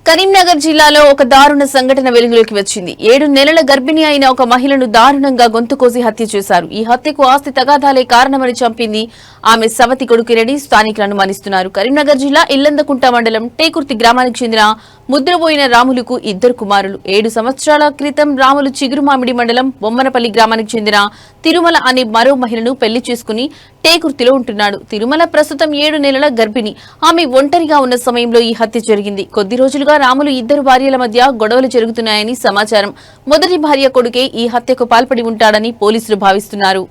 కరీంనగర్ జిల్లాలో ఒక దారుణ సంఘటన వెలుగులోకి వచ్చింది. 7 నెలల గర్భిణి అయిన ఒక మహిళను దారుణంగా గొంతు కోసి హత్య చేశారు. ఈ హత్యకు ఆస్తి తగాదాలే కారణమని చంపింది ఆమె సవతి కొడుకునని స్థానికులు అనుమానిస్తున్నారు. కరీంనగర్ జిల్లా ఇల్లందకుంట మండలం టేకుర్తి గ్రామానికి చెందిన ముద్రబోయిన రాములకు 2 కుమారులు. 7 సంవత్సరాల క్రితం రాములు చిగురుమామిడి మండలం బొమ్మనపల్లి గ్రామానికి చెందిన తిరుమల అనే మరో మహిళను పెళ్లి చేసుకుని టేకుర్తిలో ఉంటున్నాడు. తిరుమల ప్రస్తుతం 7 నెలల గర్భిణి. ఆమె ఒంటరిగా ఉన్న సమయంలో ఈ హత్య జరిగింది. కొద్ది రోజులుగా రాములు 2 భార్యల మధ్య గొడవలు జరుగుతున్నాయని సమాచారం. మొదటి భార్య కొడుకే ఈ హత్యకు పాల్పడి ఉంటాడని పోలీసులు భావిస్తున్నారు.